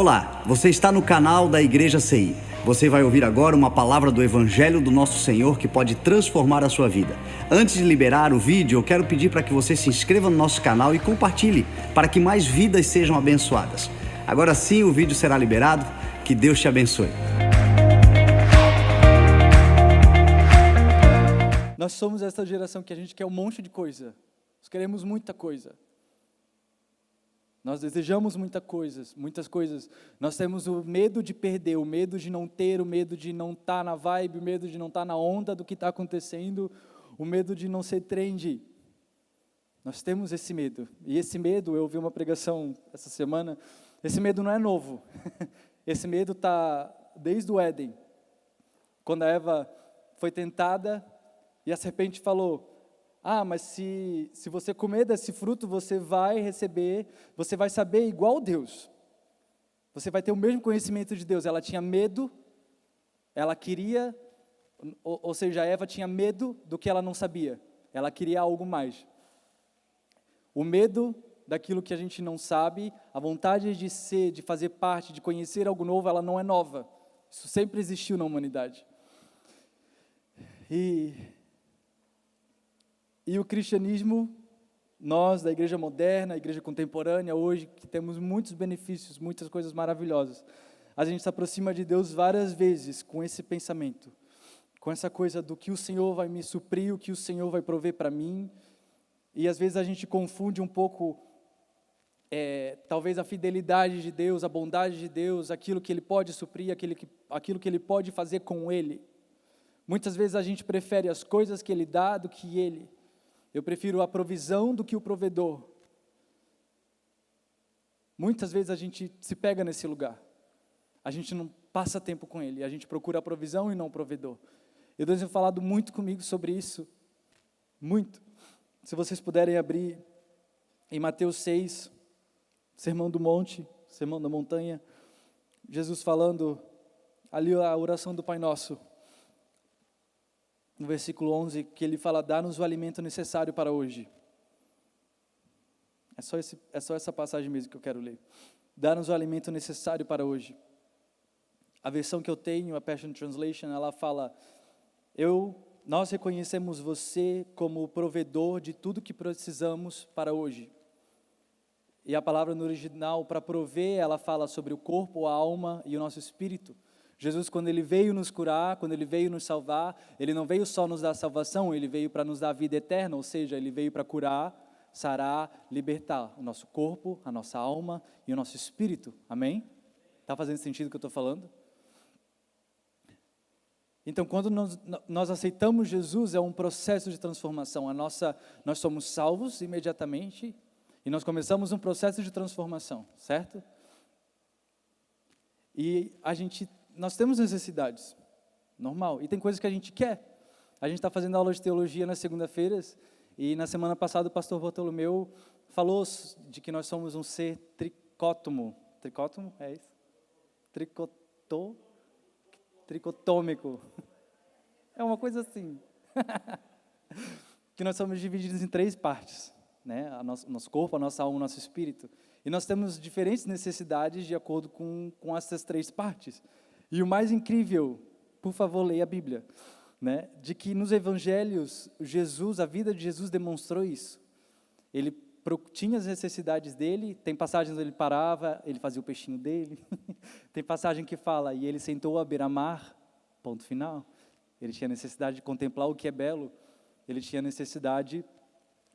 Olá, você está no canal da Igreja CI. Você vai ouvir agora uma palavra do Evangelho do Nosso Senhor que pode transformar a sua vida. Antes de liberar o vídeo, eu quero pedir para que você se inscreva no nosso canal e compartilhe, para que mais vidas sejam abençoadas. Agora sim, o vídeo será liberado. Que Deus te abençoe. Nós somos essa geração que a gente quer um monte de coisa. Nós queremos muita coisa. Nós desejamos muitas coisas. Nós temos o medo de perder, o medo de não ter, o medo de não estar na vibe, o medo de não estar na onda do que está acontecendo, o medo de não ser trendy. Nós temos esse medo. E esse medo, eu ouvi uma pregação essa semana, esse medo não é novo. Esse medo está desde o Éden. Quando a Eva foi tentada e a serpente falou: mas se você comer desse fruto, você vai saber igual Deus. Você vai ter o mesmo conhecimento de Deus. Ela tinha medo, ela queria, ou seja, a Eva tinha medo do que ela não sabia. Ela queria algo mais. O medo daquilo que a gente não sabe, a vontade de ser, de fazer parte, de conhecer algo novo, ela não é nova. Isso sempre existiu na humanidade. E o cristianismo, nós da igreja moderna, a igreja contemporânea, hoje, que temos muitos benefícios, muitas coisas maravilhosas, a gente se aproxima de Deus várias vezes com esse pensamento, com essa coisa do que o Senhor vai me suprir, o que o Senhor vai prover para mim, e às vezes a gente confunde um pouco, talvez a fidelidade de Deus, a bondade de Deus, aquilo que Ele pode suprir, aquilo que Ele pode fazer com Ele. Muitas vezes a gente prefere as coisas que Ele dá do que Ele. Eu prefiro a provisão do que o provedor. Muitas vezes a gente se pega nesse lugar. A gente não passa tempo com Ele, a gente procura a provisão e não o provedor. E Deus tem falado muito comigo sobre isso. Muito. Se vocês puderem abrir em Mateus 6, Sermão do Monte, Sermão da Montanha, Jesus falando ali a oração do Pai Nosso. No versículo 11, que ele fala: dá-nos o alimento necessário para hoje. É só essa passagem mesmo que eu quero ler. Dá-nos o alimento necessário para hoje. A versão que eu tenho, a Passion Translation, ela fala: nós reconhecemos você como o provedor de tudo que precisamos para hoje. E a palavra no original, para prover, ela fala sobre o corpo, a alma e o nosso espírito. Jesus, quando Ele veio nos curar, quando Ele veio nos salvar, Ele não veio só nos dar salvação, Ele veio para nos dar vida eterna, ou seja, Ele veio para curar, sarar, libertar o nosso corpo, a nossa alma e o nosso espírito. Amém? Está fazendo sentido o que eu estou falando? Então, quando nós aceitamos Jesus, é um processo de transformação. Nós somos salvos imediatamente e nós começamos um processo de transformação, certo? E nós temos necessidades, normal, e tem coisas que a gente quer. A gente está fazendo aula de teologia nas segunda-feiras, e na semana passada o pastor Bartolomeu falou de que nós somos um ser tricótomo. Tricótomo? É isso? Tricotômico. É uma coisa assim. Que nós somos divididos em 3 partes, né? O nosso corpo, a nossa alma, o nosso espírito. E nós temos diferentes necessidades de acordo com essas 3 partes. E o mais incrível, por favor, leia a Bíblia, né? De que nos evangelhos, a vida de Jesus demonstrou isso. Ele tinha as necessidades dele, tem passagens onde ele parava, ele fazia o peixinho dele. Tem passagem que fala: e ele sentou à beira-mar, ponto final. Ele tinha necessidade de contemplar o que é belo, ele tinha necessidade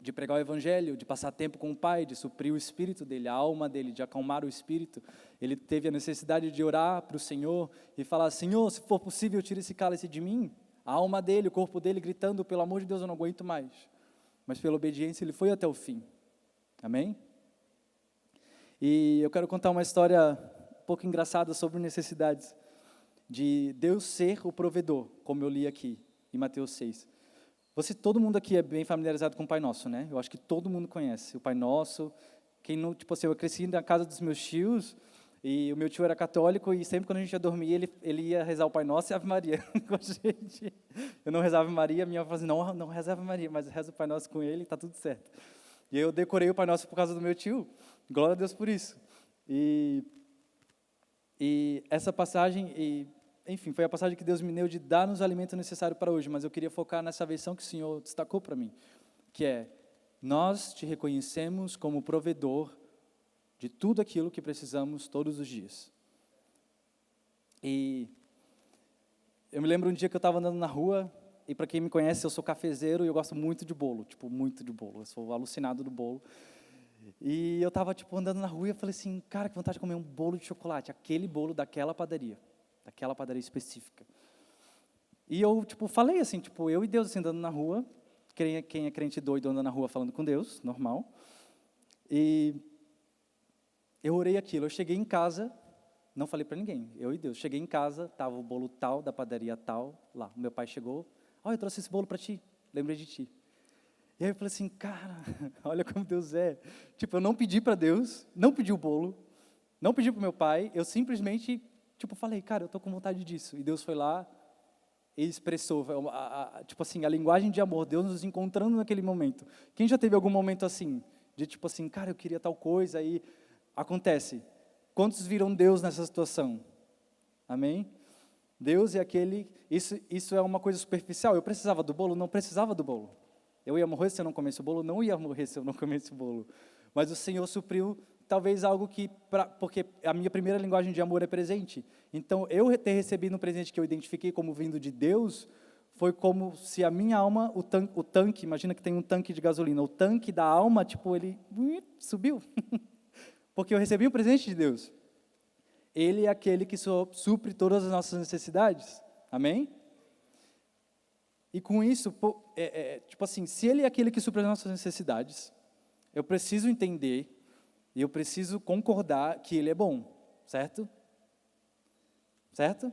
de pregar o evangelho, de passar tempo com o Pai, de suprir o espírito dele, a alma dele, de acalmar o espírito. Ele teve a necessidade de orar para o Senhor e falar: Senhor, se for possível, tire esse cálice de mim. A alma dele, o corpo dele gritando: pelo amor de Deus, eu não aguento mais. Mas pela obediência ele foi até o fim. Amém? E eu quero contar uma história um pouco engraçada sobre necessidades. De Deus ser o provedor, como eu li aqui em Mateus 6. Todo mundo aqui é bem familiarizado com o Pai Nosso, né? Eu acho que todo mundo conhece o Pai Nosso. Quem não, eu cresci na casa dos meus tios, e o meu tio era católico, e sempre quando a gente ia dormir, ele ia rezar o Pai Nosso e a Ave Maria com a gente. Eu não rezava Ave Maria, minha avó falava assim: não reza Ave Maria, mas reza o Pai Nosso com ele e está tudo certo. E eu decorei o Pai Nosso por causa do meu tio, glória a Deus por isso. E E essa passagem, enfim, foi a passagem que Deus me deu de dar-nos o alimento necessário para hoje, mas eu queria focar nessa versão que o Senhor destacou para mim, que é: nós te reconhecemos como provedor de tudo aquilo que precisamos todos os dias. E eu me lembro um dia que eu estava andando na rua, e para quem me conhece, eu sou cafezeiro e eu gosto muito de bolo, tipo, muito de bolo, eu sou alucinado do bolo. E eu estava, tipo, andando na rua e eu falei assim, cara, que vontade de comer um bolo de chocolate, aquele bolo daquela padaria específica. E eu, tipo, falei assim, tipo, eu e Deus assim, andando na rua, quem é crente doido andando na rua falando com Deus, normal. E eu orei aquilo, eu cheguei em casa, não falei para ninguém, eu e Deus. Cheguei em casa, estava o bolo tal, da padaria tal, lá. Meu pai chegou, eu trouxe esse bolo para ti, lembrei de ti. E aí eu falei assim, cara, olha como Deus é. Tipo, eu não pedi para Deus, não pedi o bolo, não pedi para o meu pai, eu simplesmente, tipo, falei, cara, eu estou com vontade disso. E Deus foi lá e expressou, tipo assim, a linguagem de amor, Deus nos encontrando naquele momento. Quem já teve algum momento assim, de tipo assim, cara, eu queria tal coisa, aí acontece. Quantos viram Deus nessa situação? Amém? Deus é aquele, isso é uma coisa superficial. Eu precisava do bolo? Não precisava do bolo. Eu ia morrer se eu não comesse o bolo? Não ia morrer se eu não comesse o bolo. Mas o Senhor supriu talvez algo que, porque a minha primeira linguagem de amor é presente. Então, eu ter recebido um presente que eu identifiquei como vindo de Deus, foi como se a minha alma, o tanque, imagina que tem um tanque de gasolina, o tanque da alma, tipo, ele subiu. Porque eu recebi um presente de Deus. Ele é aquele que supre todas as nossas necessidades. Amém? E com isso, tipo assim, se Ele é aquele que supre as nossas necessidades, eu preciso entender e eu preciso concordar que Ele é bom, certo? Certo?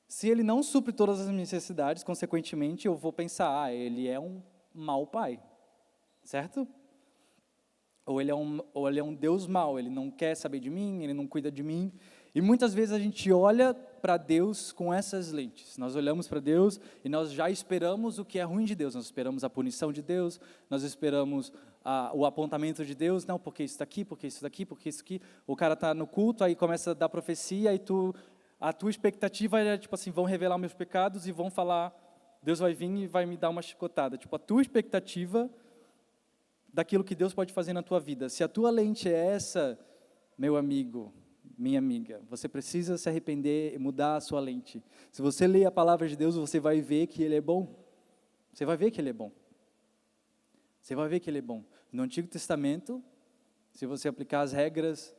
Se Ele não supre todas as minhas necessidades, consequentemente, eu vou pensar, Ele é um mau pai, certo? Ou ele é um Deus mau, Ele não quer saber de mim, Ele não cuida de mim. E muitas vezes a gente olha para Deus com essas lentes. Nós olhamos para Deus e nós já esperamos o que é ruim de Deus. Nós esperamos a punição de Deus, nós esperamos o apontamento de Deus. Não, porque isso daqui, porque isso daqui, porque isso aqui. O cara está no culto, aí começa a dar profecia e a tua expectativa é tipo assim, vão revelar meus pecados e vão falar, Deus vai vir e vai me dar uma chicotada. Tipo, a tua expectativa daquilo que Deus pode fazer na tua vida. Se a tua lente é essa, meu amigo, minha amiga, você precisa se arrepender e mudar a sua lente. Se você ler a palavra de Deus, você vai ver que Ele é bom. Você vai ver que Ele é bom. Você vai ver que Ele é bom. No Antigo Testamento, se você aplicar as regras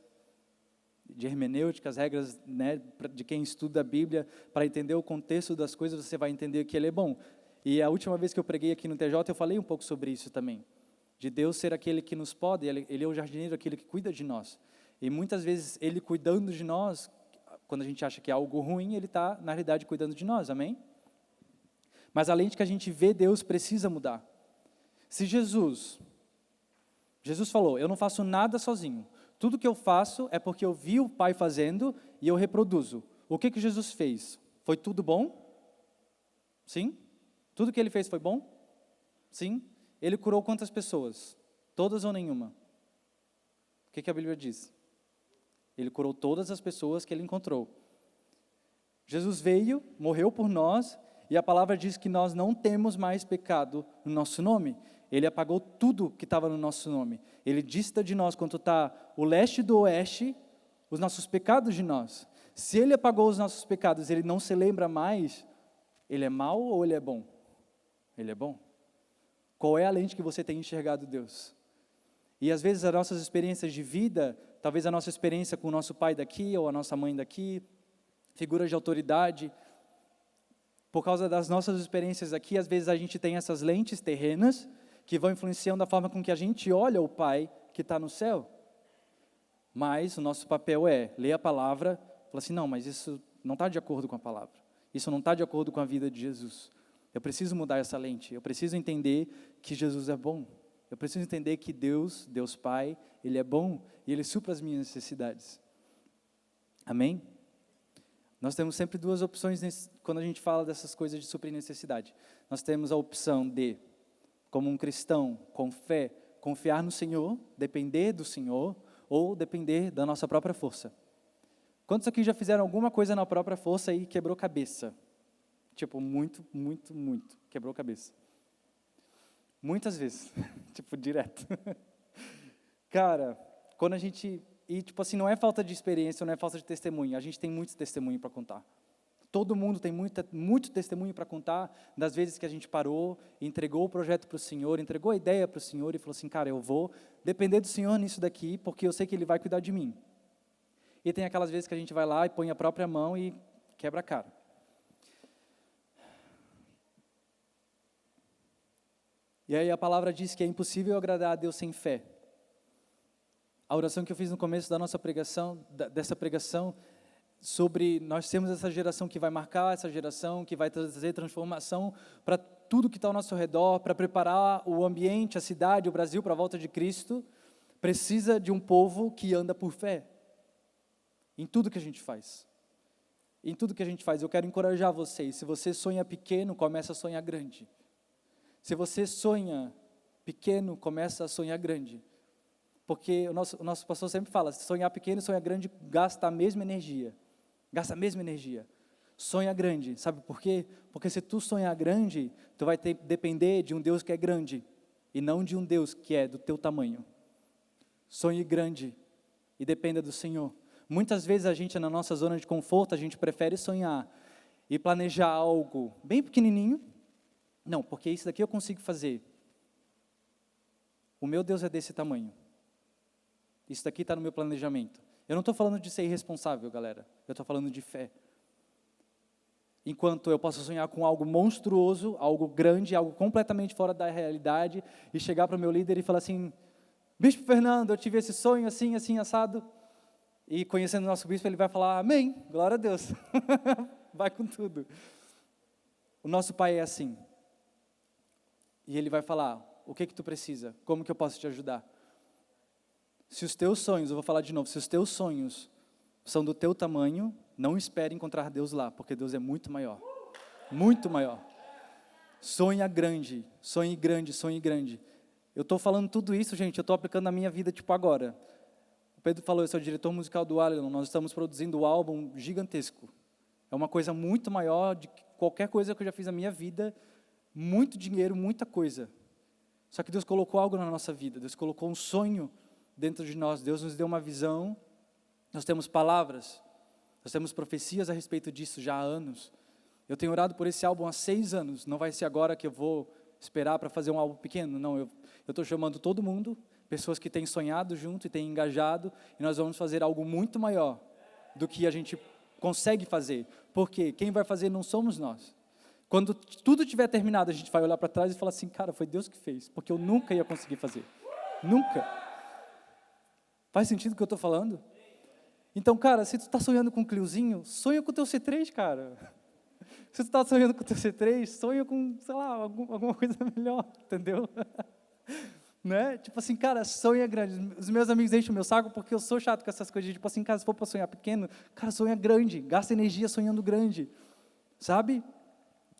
de hermenêutica, as regras, né, de quem estuda a Bíblia, para entender o contexto das coisas, você vai entender que Ele é bom. E a última vez que eu preguei aqui no TJ, eu falei um pouco sobre isso também. De Deus ser aquele que nos pode, Ele é o jardineiro, aquele que cuida de nós. E muitas vezes Ele cuidando de nós, quando a gente acha que é algo ruim, Ele está, na realidade, cuidando de nós, amém? Mas a lente que a gente vê Deus precisa mudar. Se Jesus falou, eu não faço nada sozinho. Tudo que eu faço é porque eu vi o Pai fazendo e eu reproduzo. O que Jesus fez? Foi tudo bom? Sim? Tudo que Ele fez foi bom? Sim? Ele curou quantas pessoas? Todas ou nenhuma? O que a Bíblia diz? Ele curou todas as pessoas que Ele encontrou. Jesus veio, morreu por nós, e a palavra diz que nós não temos mais pecado no nosso nome. Ele apagou tudo que estava no nosso nome. Ele dista de nós, quando está o leste do oeste, os nossos pecados de nós. Se Ele apagou os nossos pecados, Ele não se lembra mais, Ele é mau ou Ele é bom? Ele é bom. Qual é a lente que você tem enxergado Deus? E às vezes as nossas experiências de vida, talvez a nossa experiência com o nosso pai daqui, ou a nossa mãe daqui, figuras de autoridade, por causa das nossas experiências aqui, às vezes a gente tem essas lentes terrenas, que vão influenciando a forma com que a gente olha o Pai que está no céu. Mas o nosso papel é ler a palavra, falar assim, não, mas isso não está de acordo com a palavra. Isso não está de acordo com a vida de Jesus. Eu preciso mudar essa lente. Eu preciso entender que Jesus é bom. Eu preciso entender que Deus Pai, Ele é bom e Ele supra as minhas necessidades. Amém? Nós temos sempre duas opções quando a gente fala dessas coisas de suprir necessidade. Nós temos a opção de, como um cristão, com fé, confiar no Senhor, depender do Senhor, ou depender da nossa própria força. Quantos aqui já fizeram alguma coisa na própria força e quebrou cabeça? Tipo, muito, muito, muito. Quebrou cabeça. Muitas vezes. Tipo, direto. Cara, quando a gente... E, tipo assim, não é falta de experiência, não é falta de testemunho. A gente tem muito testemunho para contar. Todo mundo tem muito testemunho para contar das vezes que a gente parou, entregou o projeto para o Senhor, entregou a ideia para o Senhor e falou assim, cara, eu vou depender do Senhor nisso daqui, porque eu sei que Ele vai cuidar de mim. E tem aquelas vezes que a gente vai lá e põe a própria mão e quebra a cara. E aí a palavra diz que é impossível agradar a Deus sem fé. A oração que eu fiz no começo da nossa pregação, dessa pregação, sobre nós sermos essa geração que vai marcar, essa geração que vai trazer transformação para tudo que está ao nosso redor, para preparar o ambiente, a cidade, o Brasil para a volta de Cristo, precisa de um povo que anda por fé. Em tudo que a gente faz. Em tudo que a gente faz, eu quero encorajar vocês. Se você sonha pequeno, começa a sonhar grande. Se você sonha pequeno, começa a sonhar grande. Porque o nosso pastor sempre fala, sonhar pequeno e sonhar grande gasta a mesma energia. Gasta a mesma energia. Sonha grande, sabe por quê? Porque se tu sonhar grande, tu vai depender de um Deus que é grande, e não de um Deus que é do teu tamanho. Sonhe grande e dependa do Senhor. Muitas vezes a gente, na nossa zona de conforto, a gente prefere sonhar e planejar algo bem pequenininho. Não, porque isso daqui eu consigo fazer. O meu Deus é desse tamanho. Isso daqui está no meu planejamento. Eu não estou falando de ser irresponsável, galera. Eu estou falando de fé. Enquanto eu posso sonhar com algo monstruoso, algo grande, algo completamente fora da realidade, e chegar para o meu líder e falar assim, Bispo Fernando, eu tive esse sonho assim, assim, assado. E conhecendo o nosso bispo, ele vai falar, amém, glória a Deus. Vai com tudo. O nosso pai é assim. E ele vai falar, o que tu precisa? Como que eu posso te ajudar? Se os teus sonhos, eu vou falar de novo, se os teus sonhos são do teu tamanho, não espere encontrar Deus lá, porque Deus é muito maior. Muito maior. Sonha grande, sonhe grande, sonhe grande. Eu estou falando tudo isso, gente, eu estou aplicando na minha vida, tipo agora. O Pedro falou, eu sou o diretor musical do Allen, nós estamos produzindo um álbum gigantesco. É uma coisa muito maior de qualquer coisa que eu já fiz na minha vida, muito dinheiro, muita coisa. Só que Deus colocou algo na nossa vida, Deus colocou um sonho dentro de nós, Deus nos deu uma visão, nós temos palavras, nós temos profecias a respeito disso já há anos. Eu tenho orado por esse álbum há 6 anos, não vai ser agora que eu vou esperar para fazer um álbum pequeno, não, eu estou chamando todo mundo, pessoas que têm sonhado junto e têm engajado, e nós vamos fazer algo muito maior do que a gente consegue fazer, porque quem vai fazer não somos nós. Quando tudo estiver terminado, a gente vai olhar para trás e falar assim, cara, foi Deus que fez, porque eu nunca ia conseguir fazer, nunca. Faz sentido o que eu estou falando? Então, cara, se tu está sonhando com um Cliozinho, sonha com o teu C3, cara. Se tu está sonhando com o teu C3, sonha com, sei lá, alguma coisa melhor, entendeu? Né? Tipo assim, cara, sonha grande. Os meus amigos enchem o meu saco porque eu sou chato com essas coisas. Tipo assim, cara, se for para sonhar pequeno, cara, sonha grande, gasta energia sonhando grande, sabe?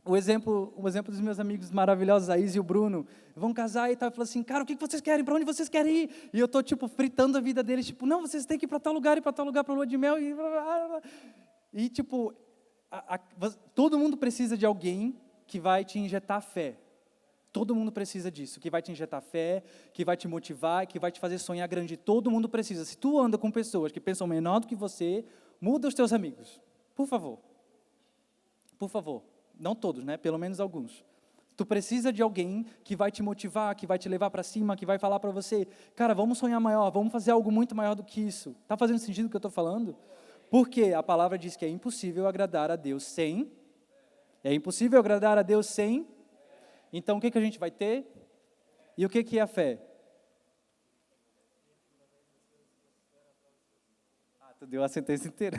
O exemplo dos meus amigos maravilhosos, a Isa e o Bruno, vão casar e tal, e falam assim, cara, o que vocês querem? Para onde vocês querem ir? E eu estou, tipo, fritando a vida deles, tipo, não, vocês têm que ir para tal lugar, para lua de mel, e tipo, todo mundo precisa de alguém que vai te injetar fé. Todo mundo precisa disso, que vai te injetar fé, que vai te motivar, que vai te fazer sonhar grande. Todo mundo precisa. Se tu anda com pessoas que pensam menor do que você, muda os teus amigos, por favor. Por favor. Não todos, né? Pelo menos alguns. Tu precisa de alguém que vai te motivar, que vai te levar para cima, que vai falar para você, cara, vamos sonhar maior, vamos fazer algo muito maior do que isso. Está fazendo sentido o que eu estou falando? Porque a palavra diz que é impossível agradar a Deus sem. É impossível agradar a Deus sem. Então o que a gente vai ter? E o que é a fé? Ah, tu deu a sentença inteira.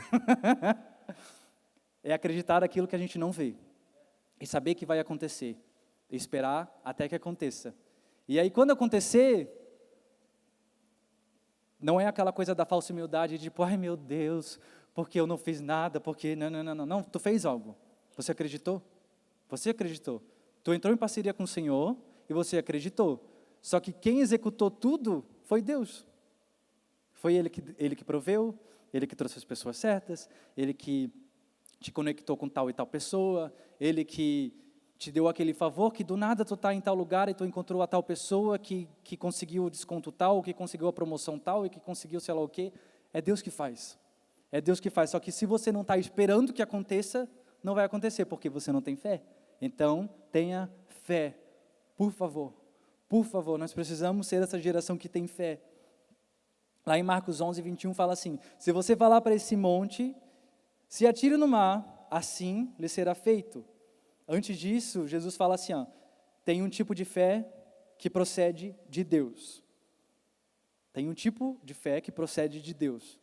É acreditar naquilo que a gente não vê. E saber que vai acontecer. E esperar até que aconteça. E aí, quando acontecer, não é aquela coisa da falsa humildade, de tipo, ai meu Deus, porque eu não fiz nada, porque não, tu fez algo. Você acreditou? Você acreditou. Tu entrou em parceria com o Senhor e você acreditou. Só que quem executou tudo foi Deus. Foi Ele que proveu, Ele que trouxe as pessoas certas, Ele que te conectou com tal e tal pessoa, Ele que te deu aquele favor que do nada tu está em tal lugar e tu encontrou a tal pessoa que conseguiu o desconto tal, que conseguiu a promoção tal e que conseguiu sei lá o quê. É Deus que faz. É Deus que faz. Só que se você não está esperando que aconteça, não vai acontecer, porque você não tem fé. Então, tenha fé. Por favor. Por favor, nós precisamos ser essa geração que tem fé. Lá em Marcos 11, 21 fala assim: se você falar para esse monte, se atire no mar, assim lhe será feito. Antes disso, Jesus fala assim, tem um tipo de fé que procede de Deus. Tem um tipo de fé que procede de Deus.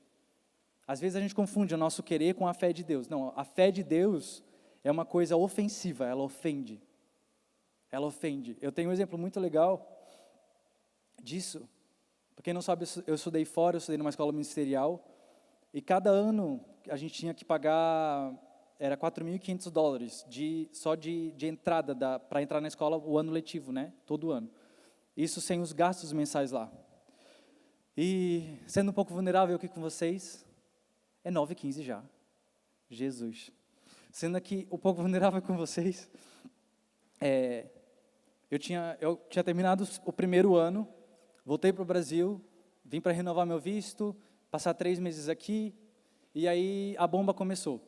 Às vezes a gente confunde o nosso querer com a fé de Deus. Não, a fé de Deus é uma coisa ofensiva, ela ofende. Ela ofende. Eu tenho um exemplo muito legal disso. Para quem não sabe, eu estudei fora, eu estudei numa escola ministerial, e cada ano a gente tinha que pagar... Era $4.500 só de entrada para entrar na escola o ano letivo, né? Todo ano. Isso sem os gastos mensais lá. E sendo um pouco vulnerável aqui com vocês, é 9h15 já. Jesus. Sendo aqui um pouco vulnerável com vocês, eu tinha terminado o primeiro ano, voltei para o Brasil, vim para renovar meu visto, passar 3 meses aqui, e aí a bomba começou.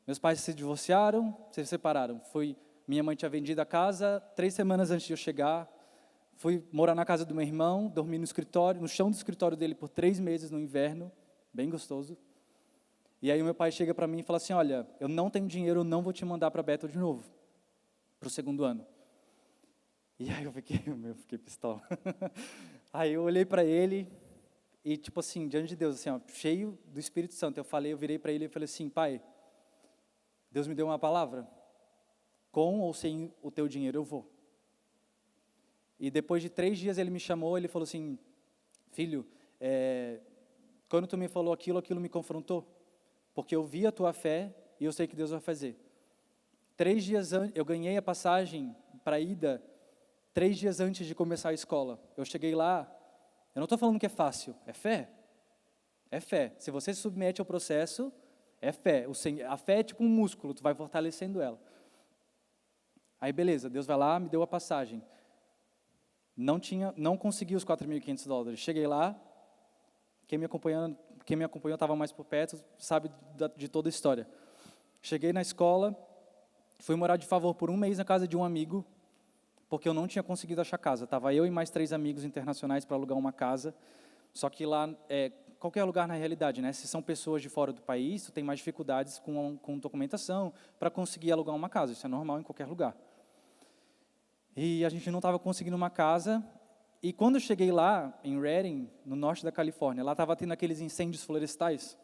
Meus pais se divorciaram, se separaram. Minha mãe tinha vendido a casa 3 semanas antes de eu chegar. Fui morar na casa do meu irmão, dormi no escritório, no chão do escritório dele por 3 meses no inverno, bem gostoso. E aí o meu pai chega para mim e fala assim, olha, eu não tenho dinheiro, eu não vou te mandar para Bethel de novo, para o 2º ano. E aí eu fiquei pistola. Aí eu olhei para ele e tipo assim, diante de Deus, assim, cheio do Espírito Santo, eu virei para ele e falei assim, pai, Deus me deu uma palavra, com ou sem o teu dinheiro eu vou. E depois de 3 dias ele me chamou, ele falou assim, filho, quando tu me falou aquilo me confrontou, porque eu vi a tua fé e eu sei que Deus vai fazer. 3 dias antes, eu ganhei a passagem para a ida, 3 dias antes de começar a escola. Eu cheguei lá, eu não estou falando que é fácil, é fé. É fé. Se você se submete ao processo, é fé. A fé é tipo um músculo, tu vai fortalecendo ela. Aí beleza, Deus vai lá, me deu a passagem. Não consegui os $4.500. Cheguei lá, quem me acompanhou estava mais por perto, sabe de toda a história. Cheguei na escola, fui morar de favor por 1 mês na casa de um amigo, porque eu não tinha conseguido achar casa. Estava eu e mais 3 amigos internacionais para alugar uma casa, só que lá, qualquer lugar na realidade, né? Se são pessoas de fora do país, tu tem mais dificuldades com documentação para conseguir alugar uma casa, isso é normal em qualquer lugar. E a gente não estava conseguindo uma casa, e quando eu cheguei lá, em Redding, no norte da Califórnia, lá estava tendo aqueles incêndios florestais,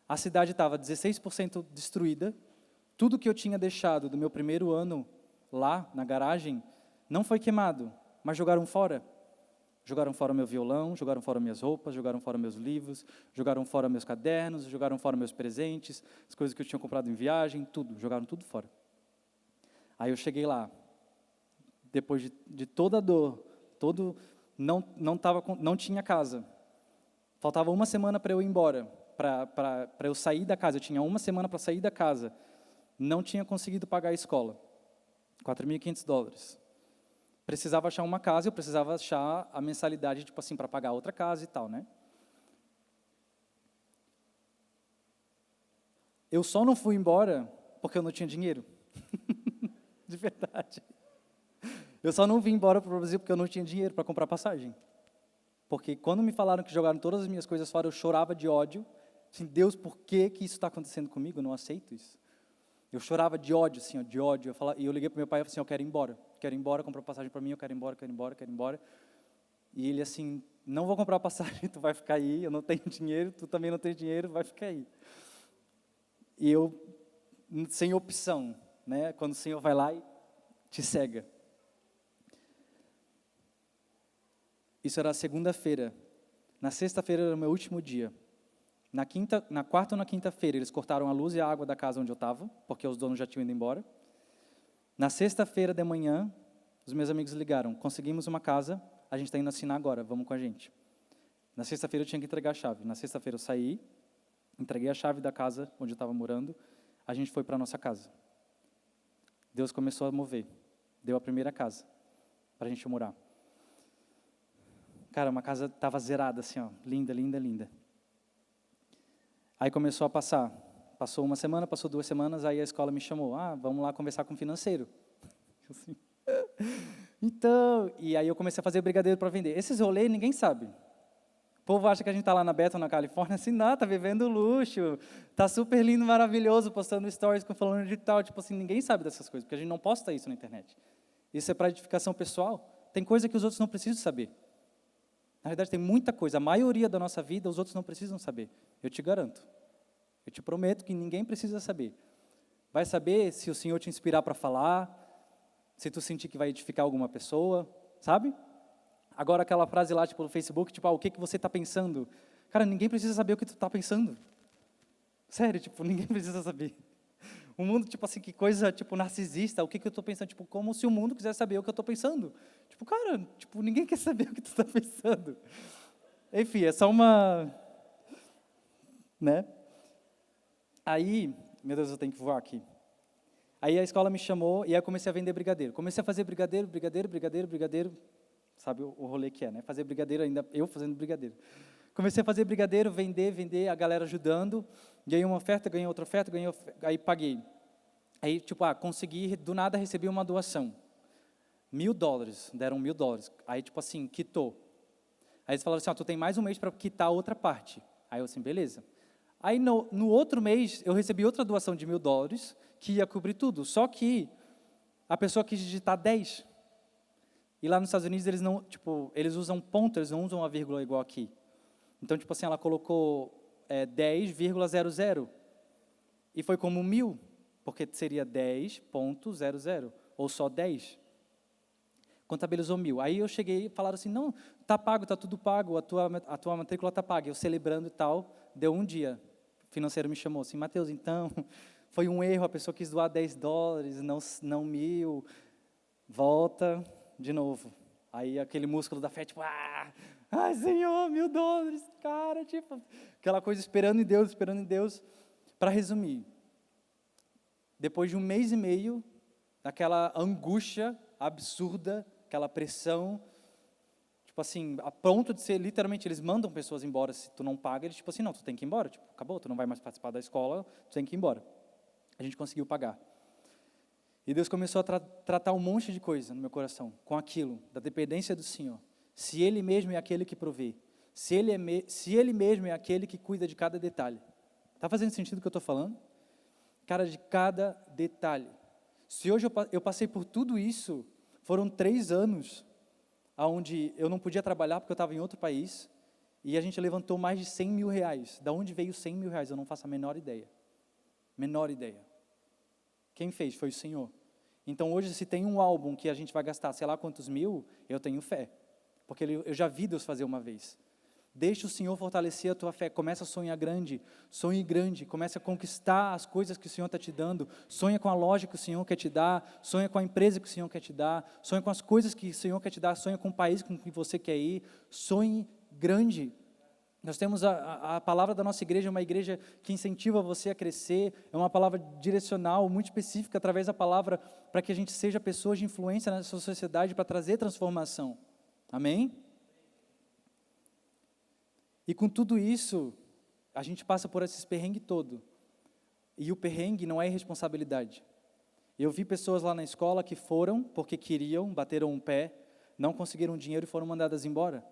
a cidade estava 16% destruída, tudo que eu tinha deixado do meu primeiro ano lá, na garagem, não foi queimado, mas jogaram fora. Jogaram fora meu violão, jogaram fora minhas roupas, jogaram fora meus livros, jogaram fora meus cadernos, jogaram fora meus presentes, as coisas que eu tinha comprado em viagem, tudo, jogaram tudo fora. Aí eu cheguei lá, depois de toda a dor, não tinha casa. Faltava 1 semana para eu ir embora, para eu sair da casa. Eu tinha 1 semana para sair da casa. Não tinha conseguido pagar a escola. $4.500. Precisava achar uma casa, eu precisava achar a mensalidade, tipo assim, para pagar outra casa e tal, né? Eu só não fui embora porque eu não tinha dinheiro. De verdade. Eu só não vim embora para o Brasil porque eu não tinha dinheiro para comprar passagem. Porque quando me falaram que jogaram todas as minhas coisas fora, eu chorava de ódio. Assim, Deus, por que isso está acontecendo comigo? Eu não aceito isso. Eu chorava de ódio, assim, de ódio. E eu liguei para meu pai e falei assim, eu quero ir embora, comprar passagem para mim, eu quero ir embora. E ele assim, não vou comprar passagem, tu vai ficar aí, eu não tenho dinheiro, tu também não tem dinheiro, vai ficar aí. E eu, sem opção, né? Quando o Senhor vai lá e te cega. Isso era segunda-feira. Na sexta-feira era o meu último dia. Na quarta ou na quinta-feira, eles cortaram a luz e a água da casa onde eu estava, porque os donos já tinham ido embora. Na sexta-feira de manhã, os meus amigos ligaram, conseguimos uma casa, a gente está indo assinar agora, vamos com a gente. Na sexta-feira eu tinha que entregar a chave. Na sexta-feira eu saí, entreguei a chave da casa onde eu estava morando, a gente foi para a nossa casa. Deus começou a mover, deu a primeira casa para a gente morar. Cara, uma casa estava zerada assim, ó, linda, linda, linda. Aí começou a passou uma semana, passou 2 semanas, aí a escola me chamou, vamos lá conversar com o financeiro. Assim. Então, e aí eu comecei a fazer brigadeiro para vender. Esses rolês ninguém sabe. O povo acha que a gente está lá na Beto, na Califórnia, assim, não, tá vivendo luxo, tá super lindo, maravilhoso, postando stories com falando de tal, tipo assim, ninguém sabe dessas coisas, porque a gente não posta isso na internet. Isso é para edificação pessoal. Tem coisa que os outros não precisam saber. Na verdade, tem muita coisa, a maioria da nossa vida, os outros não precisam saber. Eu te garanto. Eu te prometo que ninguém precisa saber. Vai saber se o Senhor te inspirar para falar, se tu sentir que vai edificar alguma pessoa, sabe? Agora aquela frase lá, tipo, no Facebook, tipo, o que você está pensando? Cara, ninguém precisa saber o que tu está pensando. Sério, tipo, ninguém precisa saber. O mundo, tipo assim, que coisa, tipo, narcisista, o que eu estou pensando? Tipo, como se o mundo quisesse saber o que eu estou pensando. Tipo, cara, tipo, ninguém quer saber o que tu está pensando. Enfim, é só uma... Né? Aí, meu Deus, eu tenho que voar aqui. Aí a escola me chamou e aí eu comecei a vender brigadeiro. Comecei a fazer brigadeiro. Sabe o rolê que é, né? Fazer brigadeiro, ainda eu fazendo brigadeiro. Comecei a fazer brigadeiro, vender, a galera ajudando. Ganhei uma oferta, ganhei outra oferta, aí paguei. Aí, tipo, consegui, do nada recebi uma doação. $1.000, deram $1.000. Aí, tipo assim, quitou. Aí eles falaram assim, tu tem mais um mês para quitar a outra parte. Aí eu assim, beleza. Aí no outro mês, eu recebi outra doação de $1.000, que ia cobrir tudo. Só que a pessoa quis digitar 10. E lá nos Estados Unidos, eles não, tipo, eles usam ponto, eles não usam uma vírgula igual aqui. Então, tipo assim, ela colocou 10,00. E foi como 1.000, porque seria 10,00, ou só 10. Contabilizou 1.000. Aí eu cheguei e falaram assim, não, tá pago, tá tudo pago, a tua matrícula tá paga. Eu celebrando e tal, deu um dia. O financeiro me chamou assim, Mateus, então, foi um erro, a pessoa quis doar $10, não 1.000, volta de novo. Aí aquele músculo da fé, tipo, ai Senhor, $1.000, cara, tipo, aquela coisa esperando em Deus. Para resumir, depois de 1 mês e meio, daquela angústia absurda, aquela pressão, tipo assim, a ponto de ser, literalmente, eles mandam pessoas embora, se tu não paga, eles tipo assim, não, tu tem que ir embora, tipo, acabou, tu não vai mais participar da escola, tu tem que ir embora. A gente conseguiu pagar. E Deus começou a tratar um monte de coisa no meu coração, com aquilo, da dependência do Senhor. Se Ele mesmo é aquele que provê, se Ele mesmo é aquele que cuida de cada detalhe. Está fazendo sentido o que eu estou falando? Cara, de cada detalhe. Se hoje eu passei por tudo isso, foram 3 anos, onde eu não podia trabalhar porque eu estava em outro país, e a gente levantou mais de R$100.000. Da onde veio R$100.000? Eu não faço a menor ideia. Menor ideia. Quem fez? Foi o Senhor. Então hoje, se tem um álbum que a gente vai gastar, sei lá quantos mil, eu tenho fé. Porque eu já vi Deus fazer uma vez. Deixa o Senhor fortalecer a tua fé. Começa a sonhar grande. Sonhe grande. Começa a conquistar as coisas que o Senhor está te dando. Sonha com a loja que o Senhor quer te dar. Sonha com a empresa que o Senhor quer te dar. Sonha com as coisas que o Senhor quer te dar. Sonha com o país com que você quer ir. Sonhe grande. Nós temos a palavra da nossa igreja, uma igreja que incentiva você a crescer, é uma palavra direcional, muito específica, através da palavra, para que a gente seja pessoas de influência nessa sociedade, para trazer transformação. Amém? E com tudo isso, a gente passa por esses perrengues todo. E o perrengue não é irresponsabilidade. Eu vi pessoas lá na escola que foram porque queriam, bateram um pé, não conseguiram dinheiro e foram mandadas embora.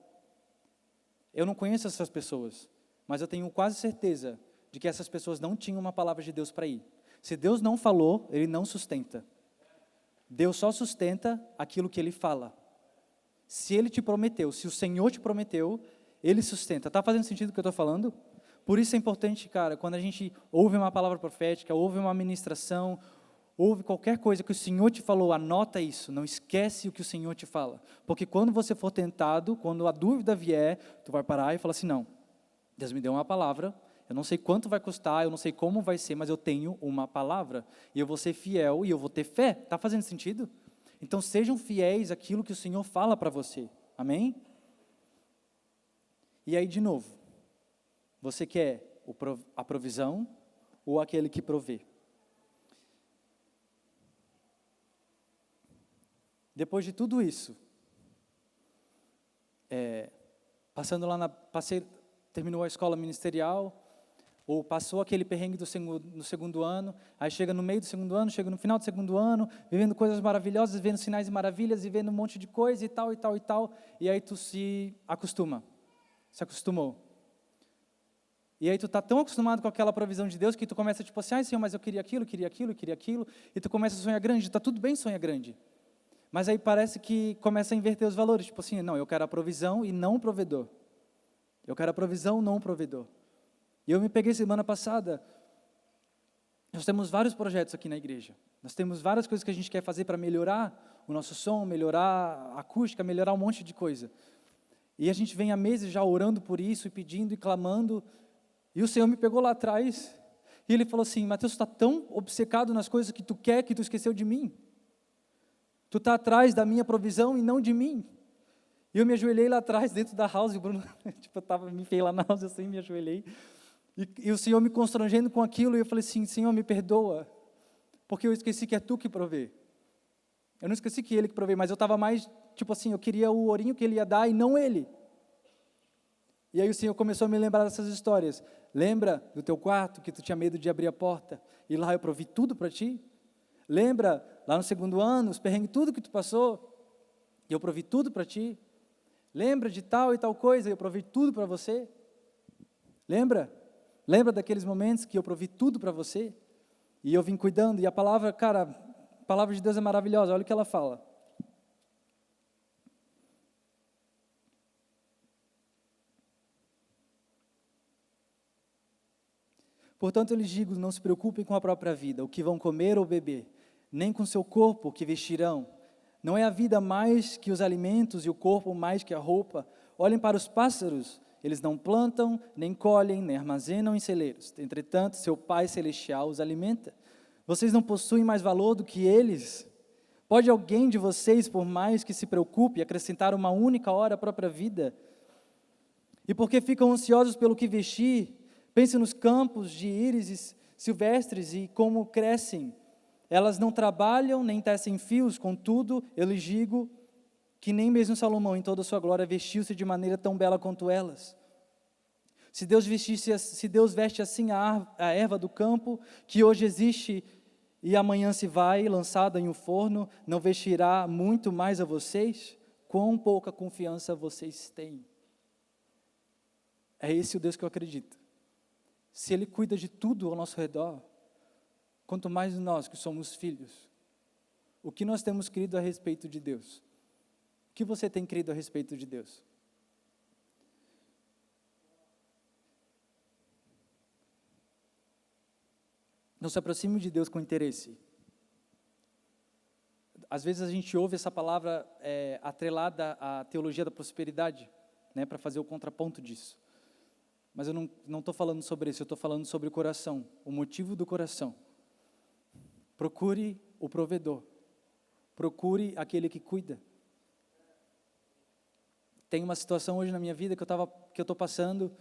Eu não conheço essas pessoas, mas eu tenho quase certeza de que essas pessoas não tinham uma palavra de Deus para ir. Se Deus não falou, Ele não sustenta. Deus só sustenta aquilo que Ele fala. Se Ele te prometeu, se o Senhor te prometeu, Ele sustenta. Está fazendo sentido o que eu estou falando? Por isso é importante, cara, quando a gente ouve uma palavra profética, ouve uma ministração, ouve qualquer coisa que o Senhor te falou, anota isso, não esquece o que o Senhor te fala. Porque quando você for tentado, quando a dúvida vier, tu vai parar e falar assim, não, Deus me deu uma palavra, eu não sei quanto vai custar, eu não sei como vai ser, mas eu tenho uma palavra, e eu vou ser fiel e eu vou ter fé. Está fazendo sentido? Então sejam fiéis àquilo que o Senhor fala para você. Amém? E aí, de novo, você quer a provisão ou aquele que provê? Depois de tudo isso, passando lá terminou a escola ministerial, ou passou aquele perrengue no segundo ano, aí chega no meio do segundo ano, chega no final do segundo ano, vivendo coisas maravilhosas, vendo sinais e maravilhas, e vendo um monte de coisa e tal, e tal, e tal, e aí tu se acostumou. E aí tu tá tão acostumado com aquela provisão de Deus, que tu começa tipo assim, ai Senhor, mas eu queria aquilo, e tu começa a sonhar grande, tá tudo bem sonhar grande. Mas aí parece que começa a inverter os valores, tipo assim, não, eu quero a provisão e não o provedor. Eu quero a provisão, não o provedor. E eu me peguei semana passada, nós temos vários projetos aqui na igreja. Nós temos várias coisas que a gente quer fazer para melhorar o nosso som, melhorar a acústica, melhorar um monte de coisa. E a gente vem há meses já orando por isso, e pedindo e clamando. E o Senhor me pegou lá atrás, e Ele falou assim, Mateus, tu está tão obcecado nas coisas que tu quer, que tu esqueceu de mim. Tu está atrás da minha provisão e não de mim. E eu me ajoelhei lá atrás, dentro da house, e o Bruno, me enfiei lá na house assim, me ajoelhei. E o Senhor me constrangendo com aquilo, e eu falei assim, Senhor, me perdoa, porque eu esqueci que é Tu que provê. Eu não esqueci que Ele que provê, mas eu estava mais, tipo assim, eu queria o ourinho que Ele ia dar e não Ele. E aí o Senhor começou a me lembrar dessas histórias. Lembra do teu quarto, que tu tinha medo de abrir a porta, e lá eu provi tudo para ti? Lembra, lá no segundo ano, os perrengues, tudo que tu passou, e eu provi tudo para ti? Lembra de tal e tal coisa, e eu provi tudo para você? Lembra? Lembra daqueles momentos que eu provi tudo para você? E eu vim cuidando, e a palavra, cara, a palavra de Deus é maravilhosa, olha o que ela fala. Portanto, eu lhes digo, não se preocupem com a própria vida, o que vão comer ou beber, nem com seu corpo, o que vestirão. Não é a vida mais que os alimentos e o corpo mais que a roupa? Olhem para os pássaros, eles não plantam, nem colhem, nem armazenam em celeiros. Entretanto, seu Pai Celestial os alimenta. Vocês não possuem mais valor do que eles? Pode alguém de vocês, por mais que se preocupe, acrescentar uma única hora à própria vida? E porque ficam ansiosos pelo que vestir, pense nos campos de íris silvestres e como crescem. Elas não trabalham, nem tecem fios, contudo, eu lhes digo que nem mesmo Salomão, em toda a sua glória, vestiu-se de maneira tão bela quanto elas. Se Deus veste assim a erva do campo, que hoje existe e amanhã se vai, lançada em um forno, não vestirá muito mais a vocês? Quão pouca confiança vocês têm? É esse o Deus que eu acredito. Se Ele cuida de tudo ao nosso redor, quanto mais nós que somos filhos, o que nós temos crido a respeito de Deus? O que você tem crido a respeito de Deus? Não se aproxime de Deus com interesse. Às vezes a gente ouve essa palavra atrelada à teologia da prosperidade, né, para fazer o contraponto disso. Mas eu não estou falando sobre isso, eu estou falando sobre o coração, o motivo do coração. Procure o provedor. Procure aquele que cuida. Tem uma situação hoje na minha vida que eu estou passando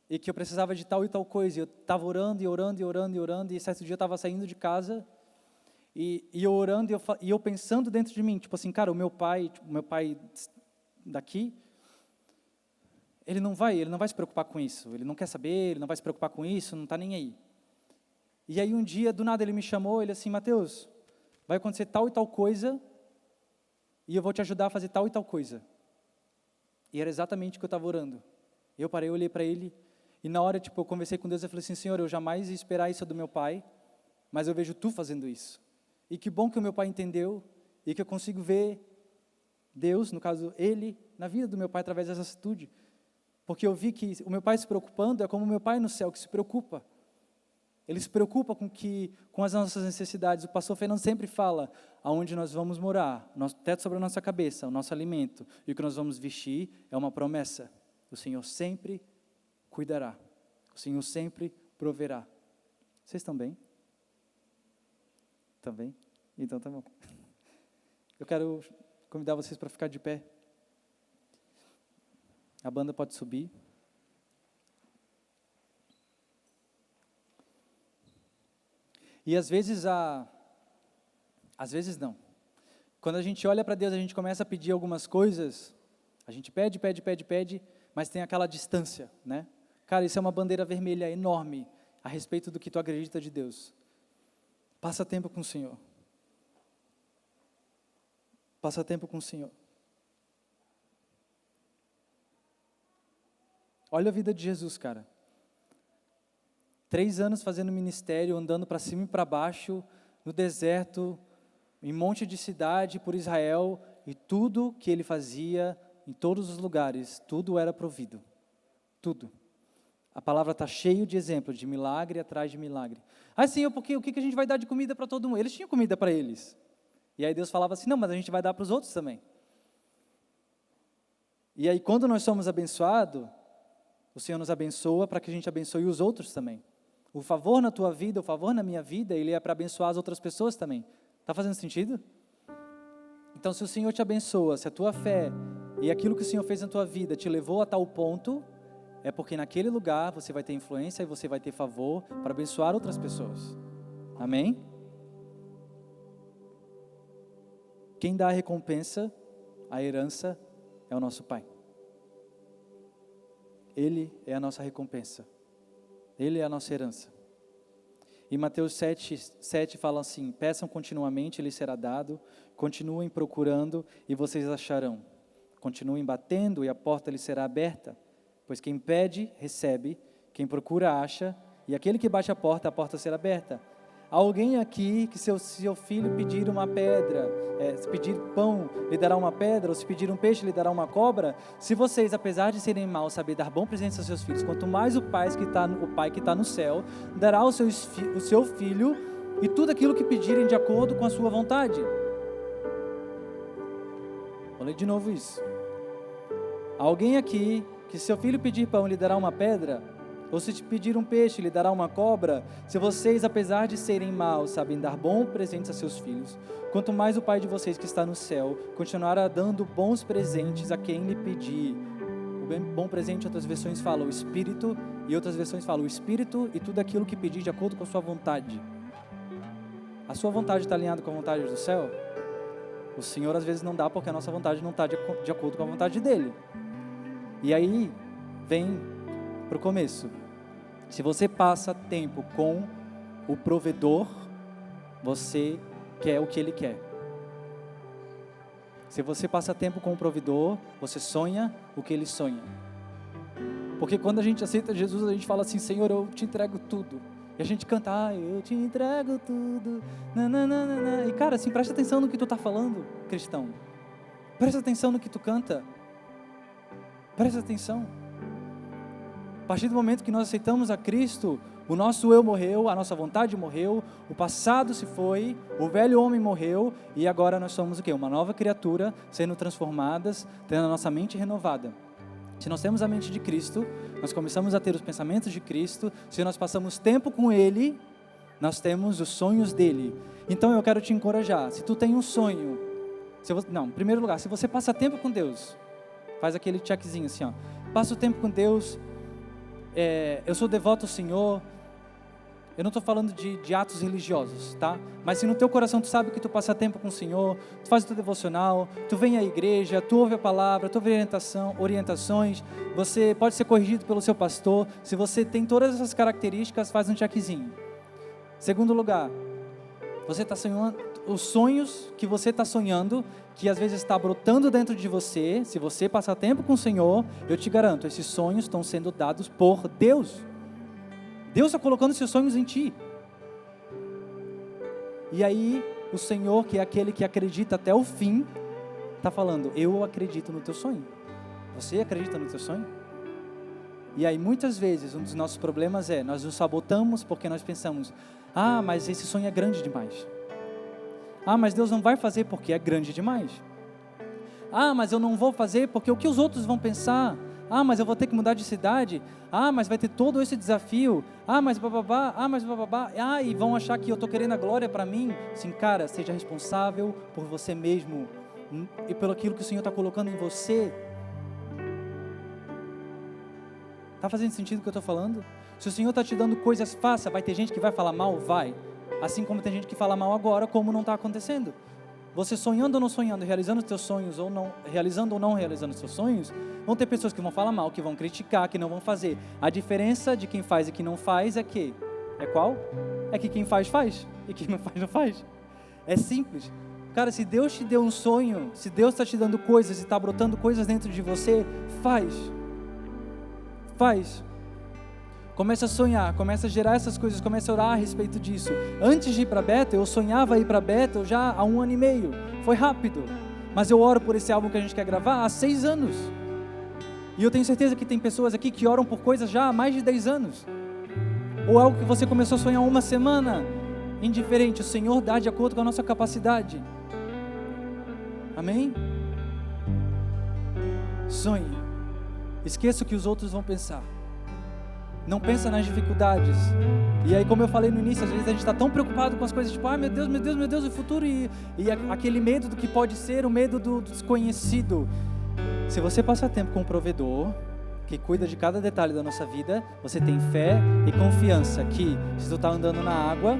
e que eu precisava de tal e tal coisa. Eu estava orando, e certo dia eu estava saindo de casa e eu orando e eu pensando dentro de mim, tipo assim, cara, o meu pai daqui, ele não vai se preocupar com isso, ele não quer saber, ele não vai se preocupar com isso, não está nem aí. E aí um dia, do nada, ele me chamou, ele assim, Mateus, vai acontecer tal e tal coisa, e eu vou te ajudar a fazer tal e tal coisa. E era exatamente o que eu estava orando. Eu parei, olhei para ele, e na hora, eu conversei com Deus, eu falei assim, Senhor, eu jamais ia esperar isso do meu pai, mas eu vejo Tu fazendo isso. E que bom que o meu pai entendeu, e que eu consigo ver Deus, no caso, Ele, na vida do meu pai, através dessa atitude. Porque eu vi que o meu pai se preocupando é como o meu pai no céu que se preocupa. Ele se preocupa com as nossas necessidades. O pastor Fernando sempre fala, aonde nós vamos morar, nosso teto sobre a nossa cabeça, o nosso alimento e o que nós vamos vestir é uma promessa. O Senhor sempre cuidará. O Senhor sempre proverá. Vocês estão bem? Estão bem? Então tá bom. Eu quero convidar vocês para ficar de pé. A banda pode subir. E às vezes não. Quando a gente olha para Deus, a gente começa a pedir algumas coisas, a gente pede, mas tem aquela distância, né? Cara, isso é uma bandeira vermelha enorme a respeito do que tu acredita de Deus. Passa tempo com o Senhor. Passa tempo com o Senhor. Olha a vida de Jesus, cara. 3 anos fazendo ministério, andando para cima e para baixo, no deserto, em um monte de cidade por Israel, e tudo que ele fazia, em todos os lugares, tudo era provido. Tudo. A palavra está cheia de exemplos, de milagre atrás de milagre. Ah, Senhor, porque o que a gente vai dar de comida para todo mundo? Eles tinham comida para eles. E aí Deus falava assim, não, mas a gente vai dar para os outros também. E aí quando nós somos abençoados, o Senhor nos abençoa para que a gente abençoe os outros também. O favor na tua vida, o favor na minha vida, ele é para abençoar as outras pessoas também. Está fazendo sentido? Então, se o Senhor te abençoa, se a tua fé e aquilo que o Senhor fez na tua vida te levou a tal ponto, é porque naquele lugar você vai ter influência e você vai ter favor para abençoar outras pessoas. Amém? Quem dá a recompensa, a herança, é o nosso Pai. Ele é a nossa recompensa. Ele é a nossa herança. E Mateus 7 fala assim, peçam continuamente, lhes será dado, continuem procurando e vocês acharão. Continuem batendo e a porta lhes será aberta, pois quem pede, recebe, quem procura, acha, e aquele que bate a porta será aberta. Alguém aqui que se o seu filho pedir uma pedra, se pedir pão, lhe dará uma pedra, ou se pedir um peixe, lhe dará uma cobra? Se vocês, apesar de serem maus, saber dar bom presente aos seus filhos, quanto mais o Pai que está no céu, dará o seu filho e tudo aquilo que pedirem de acordo com a sua vontade. Vou ler de novo isso. Alguém aqui que se seu filho pedir pão, lhe dará uma pedra, ou se te pedir um peixe, lhe dará uma cobra? Se vocês, apesar de serem maus, sabem dar bons presentes a seus filhos, quanto mais o Pai de vocês que está no céu continuará dando bons presentes a quem lhe pedir. O bom presente, outras versões falam o Espírito, e outras versões falam o Espírito e tudo aquilo que pedir de acordo com a sua vontade. A sua vontade está alinhada com a vontade do céu? O Senhor às vezes não dá porque a nossa vontade não está de acordo com a vontade dEle. E aí, vem para o começo. Se você passa tempo com o provedor, você quer o que ele quer. Se você passa tempo com o provedor, você sonha o que ele sonha. Porque quando a gente aceita Jesus, a gente fala assim, Senhor, eu te entrego tudo. E a gente canta, eu te entrego tudo. Nananana. E cara, assim, presta atenção no que tu está falando, cristão. Presta atenção no que tu canta. Presta atenção. A partir do momento que nós aceitamos a Cristo, o nosso eu morreu, a nossa vontade morreu, o passado se foi, o velho homem morreu, e agora nós somos o quê? Uma nova criatura, sendo transformadas, tendo a nossa mente renovada. Se nós temos a mente de Cristo, nós começamos a ter os pensamentos de Cristo, se nós passamos tempo com Ele, nós temos os sonhos dEle. Então eu quero te encorajar, se tu tem um sonho, em primeiro lugar, se você passa tempo com Deus, faz aquele checkzinho assim, ó, passa o tempo com Deus, eu sou devoto ao Senhor. Eu não estou falando de atos religiosos, tá? Mas se no teu coração tu sabe que tu passa tempo com o Senhor, tu faz o teu devocional, tu vem à igreja, tu ouve a palavra, tu ouve orientações, você pode ser corrigido pelo seu pastor. Se você tem todas essas características, faz um checkzinho. Segundo lugar, você está sonhando, os sonhos que você está sonhando, que às vezes está brotando dentro de você, se você passar tempo com o Senhor, eu te garanto, esses sonhos estão sendo dados por Deus. Deus está colocando esses sonhos em ti. E aí, o Senhor, que é aquele que acredita até o fim, está falando, eu acredito no teu sonho. Você acredita no teu sonho? E aí, muitas vezes, um dos nossos problemas nós nos sabotamos porque nós pensamos, mas esse sonho é grande demais. Mas Deus não vai fazer porque é grande demais. Mas eu não vou fazer porque o que os outros vão pensar? Mas eu vou ter que mudar de cidade. Mas vai ter todo esse desafio. Mas bababá, mas bababá. E vão achar que eu estou querendo a glória para mim. Sim, cara, seja responsável por você mesmo e pelo aquilo que o Senhor está colocando em você. Está fazendo sentido o que eu estou falando? Se o Senhor está te dando coisas, faça. Vai ter gente que vai falar mal? Vai. Assim como tem gente que fala mal agora, como não está acontecendo. Você sonhando ou não sonhando, realizando os teus sonhos ou não realizando os seus sonhos, vão ter pessoas que vão falar mal, que vão criticar, que não vão fazer. A diferença de quem faz e quem não faz é que... É qual? É que quem faz, faz. E quem não faz, não faz. É simples. Cara, se Deus te deu um sonho, se Deus está te dando coisas e está brotando coisas dentro de você, faz. Faz. Começa a sonhar, começa a gerar essas coisas, começa a orar a respeito disso. Antes de ir para Bethel, eu sonhava ir para Bethel já há 1 ano e meio. Foi rápido. Mas eu oro por esse álbum que a gente quer gravar há 6 anos. E eu tenho certeza que tem pessoas aqui que oram por coisas já há mais de 10 anos. Ou algo que você começou a sonhar 1 semana. Indiferente, o Senhor dá de acordo com a nossa capacidade. Amém? Sonhe. Esqueça o que os outros vão pensar. Não pensa nas dificuldades. E aí, como eu falei no início, às vezes a gente está tão preocupado com as coisas, tipo, meu Deus, meu Deus, meu Deus, o futuro, e aquele medo do que pode ser, o medo do desconhecido. Se você passar tempo com um provedor, que cuida de cada detalhe da nossa vida, você tem fé e confiança que, se tu está andando na água,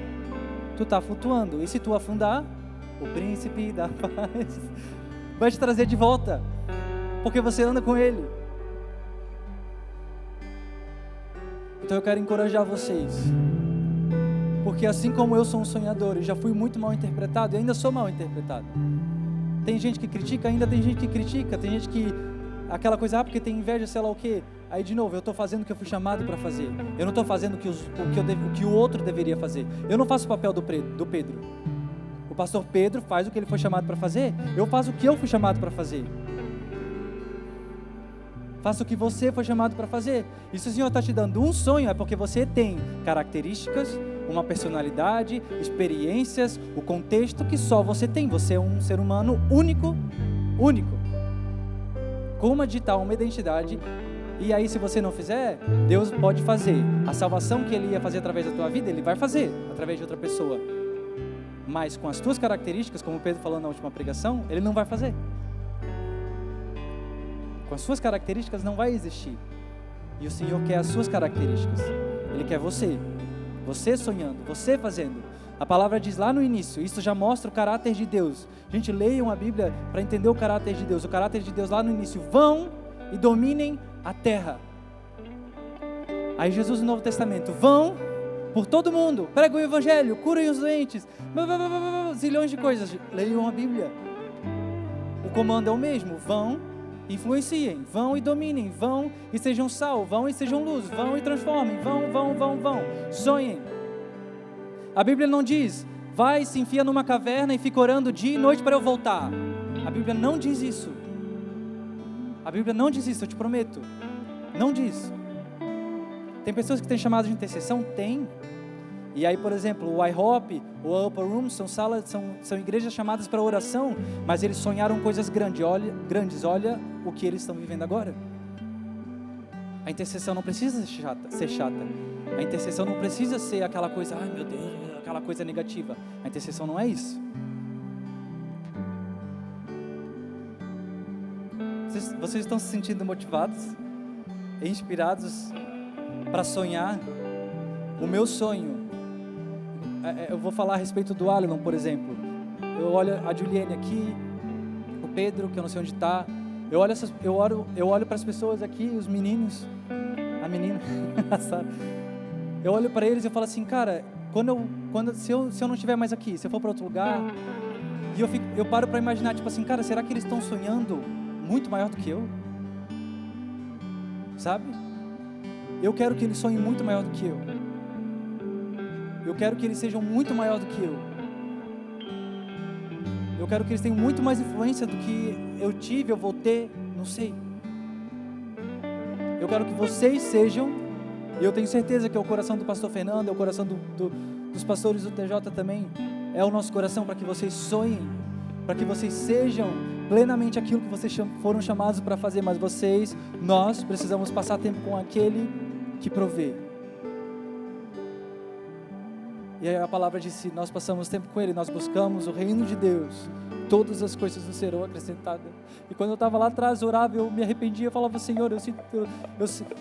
tu está flutuando. E se tu afundar, o príncipe da paz vai te trazer de volta, porque você anda com ele. Então eu quero encorajar vocês, porque assim como eu sou um sonhador e já fui muito mal interpretado, e ainda sou mal interpretado. Tem gente que critica, ainda tem gente que critica, tem gente que, aquela coisa, porque tem inveja, sei lá o quê. Aí de novo, eu estou fazendo o que eu fui chamado para fazer, eu não estou fazendo o que o outro deveria fazer. Eu não faço o papel do Pedro. O pastor Pedro faz o que ele foi chamado para fazer, eu faço o que eu fui chamado para fazer. Faça o que você foi chamado para fazer. E se o Senhor está te dando um sonho, é porque você tem características, uma personalidade, experiências, o contexto que só você tem. Você é um ser humano único, com uma digital, uma identidade. E aí, se você não fizer, Deus pode fazer. A salvação que Ele ia fazer através da tua vida, Ele vai fazer através de outra pessoa. Mas com as tuas características, como o Pedro falou na última pregação, Ele não vai fazer. Com as suas características não vai existir. E o Senhor quer as suas características. Ele quer você sonhando, você fazendo. A palavra diz lá no início, isso já mostra o caráter de Deus. Gente, leiam a Bíblia para entender o caráter de Deus. O caráter de Deus lá no início: vão e dominem a terra. Aí Jesus no Novo Testamento: vão por todo mundo, pregam o evangelho, curem os doentes, zilhões de coisas. Leiam a Bíblia. O comando é o mesmo: vão, influenciem, vão e dominem, vão e sejam sal, vão e sejam luz, vão e transformem, vão, sonhem. A Bíblia não diz: vai, se enfia numa caverna e fica orando dia e noite para eu voltar. A Bíblia não diz isso. A Bíblia não diz isso, eu te prometo. Não diz. Tem pessoas que têm chamado de intercessão? Tem. E aí, por exemplo, o IHOP, o Upper Room, são igrejas chamadas para oração, mas eles sonharam coisas grandes. Olha o que eles estão vivendo agora. A intercessão não precisa ser chata. A intercessão não precisa ser aquela coisa, ai meu Deus, aquela coisa negativa. A intercessão não é isso. Vocês estão se sentindo motivados, inspirados para sonhar? O meu sonho, eu vou falar a respeito do Alan, por exemplo. Eu olho a Juliane aqui, o Pedro, que eu não sei onde está. Eu olho para as pessoas aqui, os meninos, a menina, a Sara. Eu olho para eles e eu falo assim, cara, se eu não estiver mais aqui, se eu for para outro lugar, e eu paro para imaginar, tipo assim, cara, será que eles estão sonhando muito maior do que eu? Sabe? Eu quero que eles sonhem muito maior do que eu. Eu quero que eles sejam muito maior do que eu. Eu quero que eles tenham muito mais influência do que eu tive, eu vou ter, não sei. Eu quero que vocês sejam, e eu tenho certeza que é o coração do pastor Fernando, é o coração dos pastores do TJ também, é o nosso coração, para que vocês sonhem, para que vocês sejam plenamente aquilo que vocês foram chamados para fazer. Mas nós precisamos passar tempo com aquele que provê. E aí a palavra diz: se nós passamos tempo com Ele, nós buscamos o reino de Deus, todas as coisas nos serão acrescentadas. E quando eu estava lá atrás, orava, eu me arrependia, eu falava, Senhor,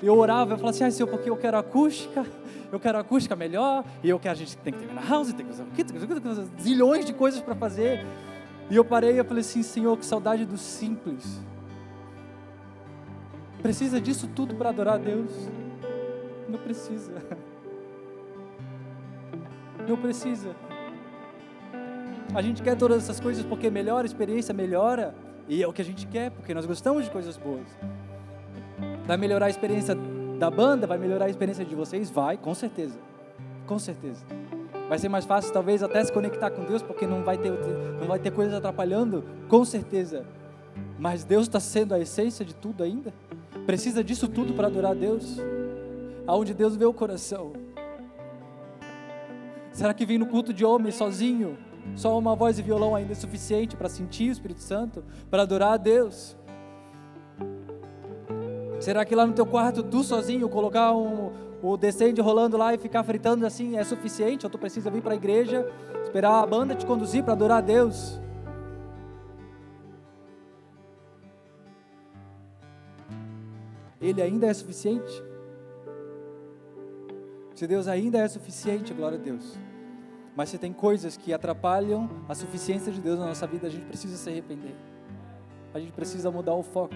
eu orava, eu falava assim, Senhor, porque eu quero acústica melhor, e a gente tem que terminar a house, tem que fazer zilhões de coisas para fazer. E eu parei e eu falei assim, Senhor, que saudade do simples. Precisa disso tudo para adorar a Deus? Não precisa. Não precisa. A gente quer todas essas coisas porque melhora, a experiência melhora, e é o que a gente quer, porque nós gostamos de coisas boas. Vai melhorar a experiência da banda? Vai melhorar a experiência de vocês? Vai, com certeza. Com certeza. Vai ser mais fácil talvez até se conectar com Deus, porque não vai ter coisas atrapalhando, com certeza. Mas Deus está sendo a essência de tudo ainda? Precisa disso tudo para adorar a Deus? Aonde Deus vê o coração? Será que vir no culto de homem sozinho, só uma voz e violão ainda é suficiente para sentir o Espírito Santo, para adorar a Deus? Será que lá no teu quarto, tu sozinho, colocar o descende rolando lá e ficar fritando assim é suficiente? Ou tu precisa vir para a igreja, esperar a banda te conduzir para adorar a Deus? Ele ainda é suficiente? Se Deus ainda é suficiente, glória a Deus. Mas se tem coisas que atrapalham a suficiência de Deus na nossa vida, a gente precisa se arrepender. A gente precisa mudar o foco.